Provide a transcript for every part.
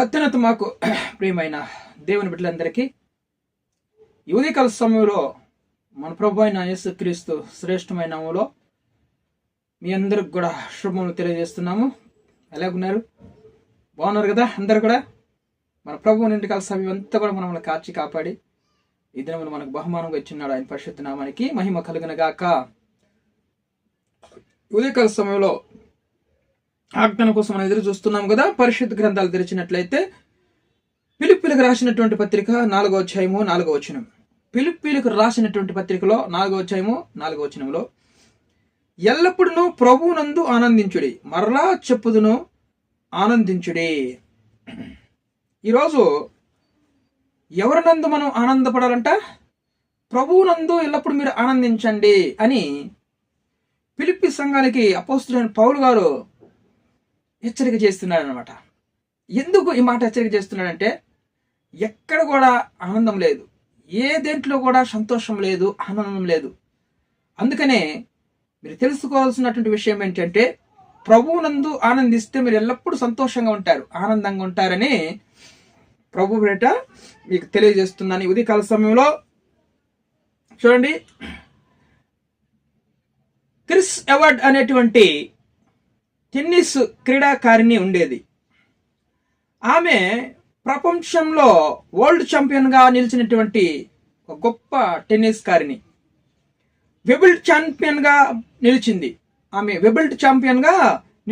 అత్యున్నత మాకు ప్రియమైన దేవుని బిడ్డలందరికీ ఈ ఉదయకాల సమయంలో మన ప్రభు అయిన యేసుక్రీస్తు శ్రేష్టమైన నామములో మీ అందరికి కూడా శుభములు తెలియజేస్తున్నాము. ఎలాగున్నారు? బాగున్నారు కదా? అందరు కూడా మన ప్రభు ఇంటికాల సమయం అంతా కూడా మనల్ని కాచి కాపాడి ఈ దినములు మనకు బహుమానంగా ఇచ్చినాడు. ఆయన పరిశుద్ధ నామానికి మహిమ కలుగును గాక. ఉదయకాల సమయంలో ఆజ్ఞాన కోసం మనం ఎదురు చూస్తున్నాం కదా. పరిశుద్ధ గ్రంథాలు తెరిచినట్లయితే ఫిలిప్పీలకు రాసినటువంటి పత్రిక 4వ అధ్యాయము 4వ వచనం. ఫిలిప్పీలకు రాసినటువంటి పత్రికలో 4వ అధ్యాయము 4వ వచనంలో, ఎల్లప్పుడూ ప్రభువునందు ఆనందించుడి, మరలా చెప్పుదును ఆనందించుడి. ఈరోజు ఎవరినందు మనం ఆనందపడాలంట? ప్రభువునందు ఎల్లప్పుడు మీరు ఆనందించండి అని ఫిలిప్పీ సంఘానికి అపోస్తలుడైన పౌలు గారు హెచ్చరిక చేస్తున్నాడు అనమాట. ఎందుకు ఈ మాట హెచ్చరిక చేస్తున్నాడంటే, ఎక్కడ కూడా ఆనందం లేదు, ఏ దేంట్లో కూడా సంతోషం లేదు, ఆనందం లేదు. అందుకనే మీరు తెలుసుకోవాల్సినటువంటి విషయం ఏంటంటే, ప్రభువునందు ఆనందిస్తే మీరు ఎల్లప్పుడూ సంతోషంగా ఉంటారు, ఆనందంగా ఉంటారని ప్రభు పేట మీకు తెలియజేస్తున్నాను. ఉదయకాల సమయంలో చూడండి, క్రిస్ ఎవార్డ్ అనేటువంటి టెన్నిస్ క్రీడాకారిణి ఉండేది. ఆమె ప్రపంచంలో వరల్డ్ ఛాంపియన్గా నిలిచినటువంటి ఒక గొప్ప టెన్నిస్ కారిణి. వెబిల్డ్ ఛాంపియన్గా నిలిచింది. ఆమె వెబిల్డ్ ఛాంపియన్గా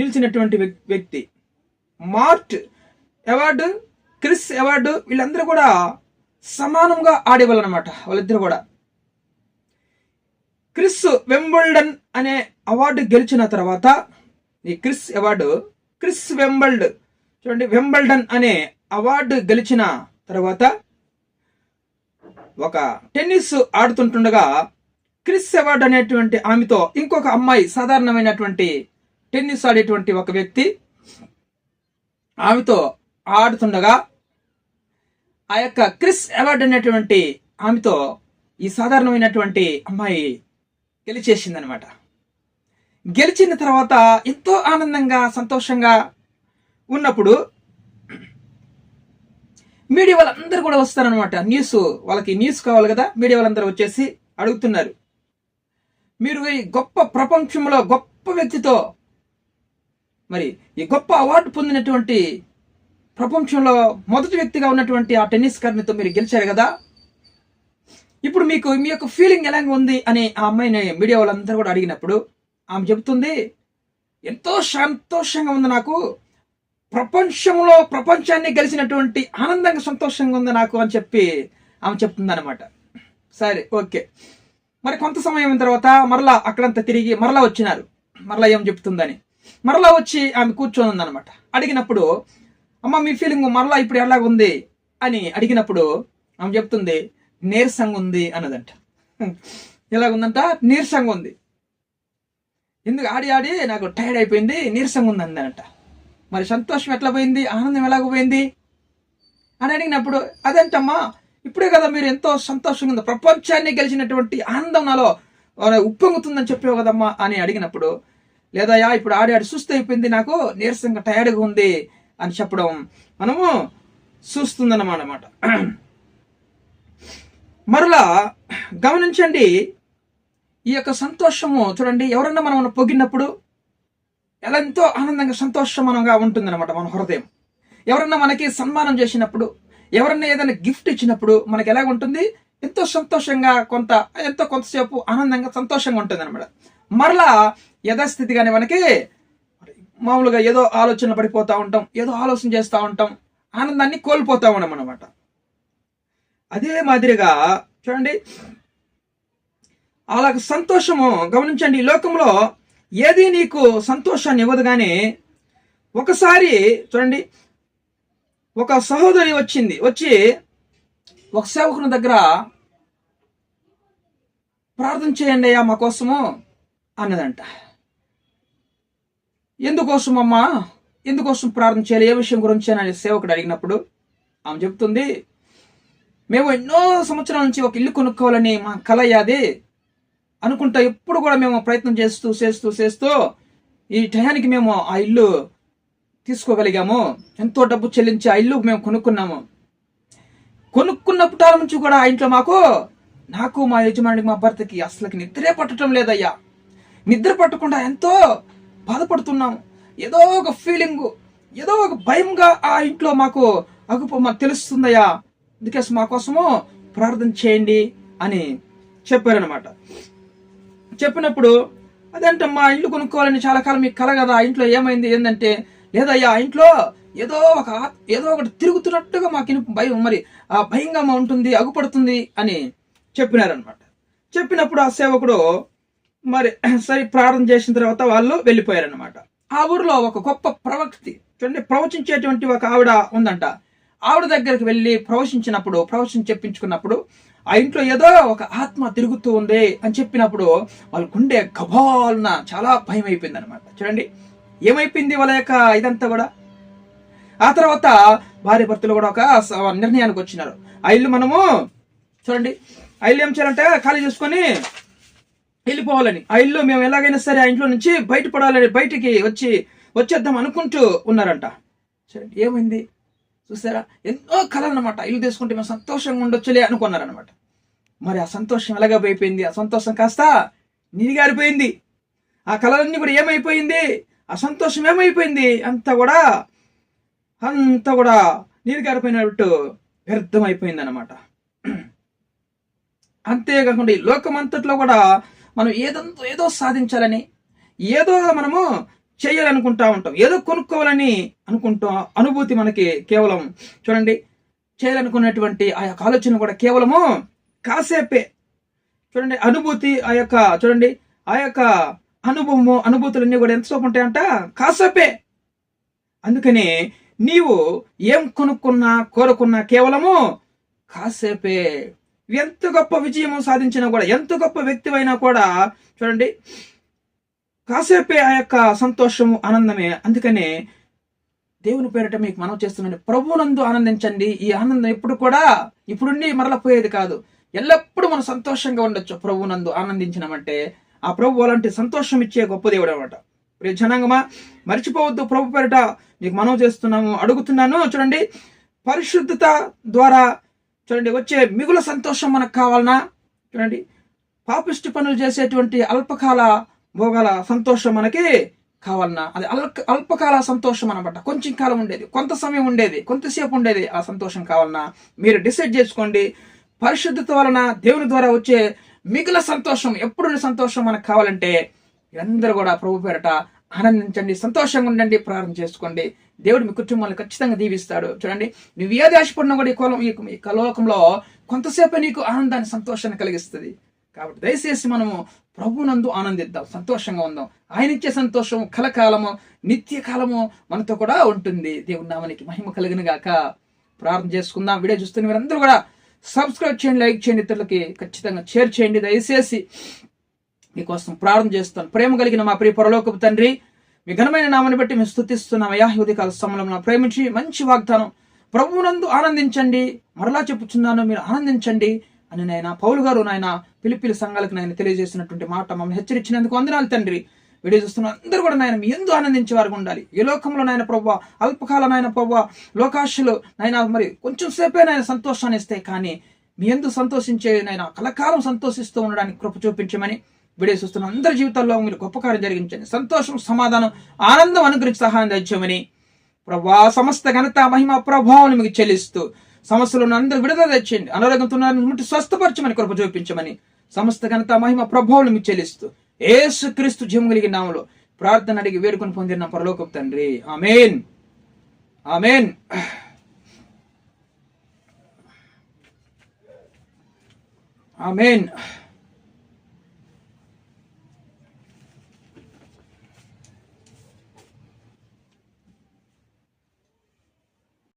నిలిచినటువంటి వ్యక్తి. మార్ట్ అవార్డు, క్రిస్ అవార్డు, వీళ్ళందరూ కూడా సమానంగా ఆడేవాళ్ళనమాట. వాళ్ళిద్దరు కూడా క్రిస్ వెంబల్డన్ అనే అవార్డు గెలిచిన తర్వాత, ఈ క్రిస్ అవార్డు, క్రిస్ వెంబల్డ్ చూడండి, వెంబల్డన్ అనే అవార్డు గెలిచిన తర్వాత ఒక టెన్నిస్ ఆడుతుంటుండగా క్రిస్ అవార్డు అనేటువంటి ఆమెతో ఇంకొక అమ్మాయి, సాధారణమైనటువంటి టెన్నిస్ ఆడేటువంటి ఒక వ్యక్తి ఆమెతో ఆడుతుండగా, ఆ యొక్క క్రిస్ అవార్డు అనేటువంటి ఆమెతో ఈ సాధారణమైనటువంటి అమ్మాయి గెలిచేసిందనమాట. గెలిచిన తర్వాత ఎంతో ఆనందంగా సంతోషంగా ఉన్నప్పుడు మీడియా వాళ్ళందరూ కూడా వస్తారనమాట. వాళ్ళకి న్యూస్ కావాలి కదా. మీడియా వాళ్ళందరూ వచ్చేసి అడుగుతున్నారు, మీరు ఈ గొప్ప ప్రపంచంలో గొప్ప వ్యక్తితో, మరి ఈ గొప్ప అవార్డు పొందినటువంటి ప్రపంచంలో మొదటి వ్యక్తిగా ఉన్నటువంటి ఆ టెన్నిస్ కారిణితో మీరు గెలిచారు కదా, ఇప్పుడు మీ యొక్క ఫీలింగ్ ఎలా ఉంది అని ఆ అమ్మాయిని మీడియా వాళ్ళందరూ కూడా అడిగినప్పుడు ఆమె చెబుతుంది, ఎంతో సంతోషంగా ఉంది నాకు, ప్రపంచాన్ని గెలిచినటువంటి ఆనందంగా సంతోషంగా ఉంది నాకు అని చెప్పి ఆమె చెప్తుంది అనమాట. సరే, ఓకే. మరి కొంత సమయం తర్వాత మరలా అక్కడంతా తిరిగి మరలా వచ్చినారు. మరలా ఏం చెప్తుందని మరలా వచ్చి ఆమె కూర్చొని ఉందనమాట. అడిగినప్పుడు, అమ్మ మీ ఫీలింగ్ మరలా ఇప్పుడు ఎలాగుంది అని అడిగినప్పుడు ఆమె చెప్తుంది, నీరసంగా ఉంది అన్నదంట. ఎలాగుందంట? నీరసంగా ఉంది. ఎందుకు? ఆడి ఆడి నాకు టైర్డ్ అయిపోయింది, నీరసంగా ఉంది అందనంట. మరి సంతోషం ఎట్లా పోయింది, ఆనందం ఎలాగ పోయింది అని అడిగినప్పుడు, అదేంటమ్మా ఇప్పుడే కదా మీరు ఎంతో సంతోషంగా ఉంది, ప్రపంచాన్ని గెలిచినటువంటి ఆనందం నాలో ఉప్పొంగుతుందని చెప్పావు కదమ్మా అని అడిగినప్పుడు, లేదయా ఇప్పుడు ఆడి ఆడి సుస్థ అయిపోయింది, నాకు నీరసంగా టైర్డ్గా ఉంది అని చెప్పడం మనము చూస్తుందన్నమాట. మరలా గమనించండి, ఈ యొక్క సంతోషము చూడండి, ఎవరన్నా మనం పొగిడినప్పుడు ఎలా ఎంతో ఆనందంగా సంతోషమనంగా ఉంటుందన్నమాట మన హృదయం. ఎవరన్నా మనకి సన్మానం చేసినప్పుడు, ఎవరన్నా ఏదైనా గిఫ్ట్ ఇచ్చినప్పుడు మనకి ఎలాగ ఉంటుంది? ఎంతో సంతోషంగా, కొంతసేపు ఆనందంగా సంతోషంగా ఉంటుంది అనమాట. మరలా యథాస్థితిగానే మనకి మామూలుగా ఏదో ఆలోచనలు పడిపోతూ ఉంటాం, ఏదో ఆలోచన చేస్తూ ఉంటాం, ఆనందాన్ని కోల్పోతా ఉన్నాం అనమాట. అదే మాదిరిగా చూడండి, అలాగ సంతోషము గమనించండి, ఈ లోకంలో ఏది నీకు సంతోషాన్ని ఇవ్వదు. కానీ ఒకసారి చూడండి, ఒక సహోదరి వచ్చి ఒక సేవకుని దగ్గర ప్రార్థన చేయండి అయ్యా మా కోసము అన్నదంట. ఎందుకోసమమ్మా, ఎందుకోసం ప్రార్థన చేయాలి, ఏ విషయం గురించి అని సేవకుడు అడిగినప్పుడు ఆమె చెప్తుంది, మేము ఎన్నో సంవత్సరాల నుంచి ఒక ఇల్లు కొనుక్కోవాలని మా కల అది అనుకుంటా, ఎప్పుడు కూడా మేము ప్రయత్నం చేస్తూ ఈ టయానికి మేము ఆ ఇల్లు తీసుకోగలిగాము. ఎంతో డబ్బు చెల్లించి ఆ ఇల్లు మేము కొనుక్కున్నాము. కొనుక్కున్నప్పటి నుంచి కూడా ఆ ఇంట్లో నాకు మా యజమానికి మా భర్తకి అసలుకి నిద్రే పట్టడం లేదయ్యా. నిద్ర పట్టకుండా ఎంతో బాధపడుతున్నాము. ఏదో ఒక ఫీలింగ్, ఏదో ఒక భయంగా ఆ ఇంట్లో మాకు తెలుస్తుందయ్యా. అందుకే మా కోసము ప్రార్థన చేయండి అని చెప్పారనమాట. చెప్పినప్పుడు అదేంటమ్మా ఇల్లు కొనుక్కోవాలని చాలా కాలం మీకు కల కదా, ఆ ఇంట్లో ఏమైంది ఏంటంటే, లేదయ్యా ఆ ఇంట్లో ఏదో ఒకటి తిరుగుతున్నట్టుగా మాకు భయం, మరి ఆ భయంగా ఉంటుంది, అగుపడుతుంది అని చెప్పినారనమాట. చెప్పినప్పుడు ఆ సేవకుడు మరి సరి ప్రార్థన చేసిన తర్వాత వాళ్ళు వెళ్ళిపోయారనమాట. ఆ ఊరిలో ఒక గొప్ప ప్రవక్తి చూడండి, ప్రవచించేటువంటి ఒక ఆవిడ ఉందంట. ఆవిడ దగ్గరికి వెళ్ళి ప్రవచనం చెప్పించుకున్నప్పుడు ఆ ఇంట్లో ఏదో ఒక ఆత్మ తిరుగుతూ ఉంది అని చెప్పినప్పుడు వాళ్ళ గుండె గబాలన చాలా భయం అయిపోయింది అనమాట. చూడండి ఏమైపోయింది వాళ్ళ యొక్క ఇదంతా కూడా. ఆ తర్వాత భార్య భర్తలు కూడా ఒక నిర్ణయానికి వచ్చినారు. ఆ ఇల్లు మనము చూడండి, ఆ ఇల్లు ఏం చేయాలంటే ఖాళీ చేసుకొని వెళ్ళిపోవాలని, ఆ ఇల్లు మేము ఎలాగైనా సరే ఆ ఇంట్లో నుంచి బయటపడాలని బయటికి వచ్చేద్దాం అనుకుంటూ ఉన్నారంట. చూడండి ఏమైంది చూసారా, ఎన్నో కళలు అనమాట. ఇల్లు తీసుకుంటే మేము సంతోషంగా ఉండొచ్చులే అనుకున్నారనమాట. మరి ఆ సంతోషం ఎలాగైపోయింది, ఆ సంతోషం కాస్త నీరుగారిపోయింది. ఆ కళలన్నీ కూడా ఏమైపోయింది, ఆ సంతోషం ఏమైపోయింది, అంతా కూడా నీరుగారిపోయినట్టు వ్యర్థమైపోయింది అనమాట. అంతేకాకుండా ఈ లోకమంతట్లో కూడా మనం ఏదో సాధించాలని, ఏదో మనము చేయాలనుకుంటా ఉంటాం, ఏదో కొనుక్కోవాలని అనుకుంటాం. అనుభూతి మనకి కేవలం చూడండి, చేయాలనుకున్నటువంటి ఆ యొక్క ఆలోచన కూడా కేవలము కాసేపే. చూడండి అనుభూతి ఆ యొక్క అనుభూతులన్నీ కూడా ఎంతసేపు ఉంటాయంట, కాసేపే. అందుకని నీవు ఏం కోరుకున్నా కేవలము కాసేపే. ఎంత గొప్ప విజయము సాధించినా కూడా, ఎంత గొప్ప వ్యక్తి అయినా కూడా చూడండి కాసేపే ఆ యొక్క సంతోషము, ఆనందమే. అందుకనే దేవుని పేరిట మీకు మనం చేస్తున్నాను, ప్రభువునందు ఆనందించండి. ఈ ఆనందం ఎప్పుడు కూడా ఇప్పుడుండి మరల పోయేది కాదు. ఎల్లప్పుడూ మనం సంతోషంగా ఉండొచ్చు ప్రభువునందు ఆనందించినామంటే. ఆ ప్రభు అలాంటి సంతోషం ఇచ్చే గొప్ప దేవుడు అనమాట. ప్రియ జనాంగమా, మర్చిపోవద్దు, ప్రభు పేరిట మీకు మనం చేస్తున్నాము, అడుగుతున్నాను. చూడండి పరిశుద్ధత ద్వారా చూడండి వచ్చే మిగుల సంతోషం మనకు కావాలన్నా, చూడండి పాపిష్టి పనులు చేసేటువంటి అల్పకాల భోగాల సంతోషం మనకి కావాలన్నా, అది అల్పకాల సంతోషం అనమాట. కొంచెం కాలం ఉండేది, కొంత సమయం ఉండేది, కొంతసేపు ఉండేది. ఆ సంతోషం కావాలన్నా మీరు డిసైడ్ చేసుకోండి. పరిశుద్ధత వలన దేవుని ద్వారా వచ్చే మిగుల సంతోషం, ఎప్పుడు సంతోషం మనకు కావాలంటే అందరూ కూడా ప్రభు పేరట ఆనందించండి, సంతోషంగా ఉండండి, ప్రార్థన చేసుకోండి. దేవుడు మీ కుటుంబాన్ని ఖచ్చితంగా దీవిస్తాడు. చూడండి నువ్వు ఏది ఆశపడినా కూడా ఈ లోకంలో కొంతసేపు నీకు ఆనందాన్ని, సంతోషాన్ని కలిగిస్తుంది. కాబట్టి దయచేసి మనము ప్రభునందు ఆనందిద్దాం, సంతోషంగా ఉందాం. ఆయన ఇచ్చే సంతోషం కలకాలము, నిత్య కాలము మనతో కూడా ఉంటుంది. దేవుని నామానికి మహిమ కలిగిన గాక. ప్రార్థన చేసుకుందాం. వీడియో చూస్తున్న మీరందరూ కూడా సబ్స్క్రైబ్ చేయండి, లైక్ చేయండి, ఇతరులకి ఖచ్చితంగా షేర్ చేయండి. దయచేసి మీకోసం ప్రార్థన చేస్తాను. ప్రేమ కలిగిన మా ప్రియ పరలోకపు తండ్రి, మీ ఘనమైన నామాన్ని బట్టి మేము స్తుతిస్తున్నాం. అయ్యా ఉదయకాల సమయంలో ప్రేమించి మంచి వాగ్దానం, ప్రభువునందు ఆనందించండి, మరలా చెప్పుచున్నాను మీరు ఆనందించండి అని నాయన పౌలు గారు నాయన పిలిపిలి సంఘాలకు నాయన తెలియజేసినటువంటి మాట మమ్మల్ని హెచ్చరించినందుకు వందనాలు తండ్రి. వీడియో చూస్తున్న అందరూ కూడా నాయన మీ యందు ఆనందించే వారు ఉండాలి. ఈ లోకంలో నాయన ప్రభువా, అల్పకాల నాయన ప్రభువా, లోకాశలు నాయన మరి కొంచెం సేపే నాయన సంతోషాన్ని ఇస్తాయి, కానీ మీ యందు సంతోషించే నాయన కలకాలం సంతోషిస్తూ ఉండడానికి కృప చూపించమని వీడియో చూస్తున్న అందరి జీవితాల్లో మీరు గొప్ప కార్యం జరిగించండి. సంతోషం, సమాధానం, ఆనందం అనుగ్రహించి సహాయం తెచ్చమని ప్రభువా, సమస్త ఘనత, మహిమ, ప్రభావం మీకు చెల్లిస్తూ సమస్యలను అందరూ విడుదల తెచ్చండి. అనారోగ్యంతో ముట్టి స్వస్థపరచమని కృప చూపించమని సమస్త ఘనత, మహిమ, ప్రభావం మీకు చెల్లిస్తూ యేసుక్రీస్తు జీవం కలిగిన నామములో ప్రార్థన అడిగి వేడుకొని పొందిన పరలోకపు తండ్రి, ఆమేన్, ఆమేన్, ఆమేన్.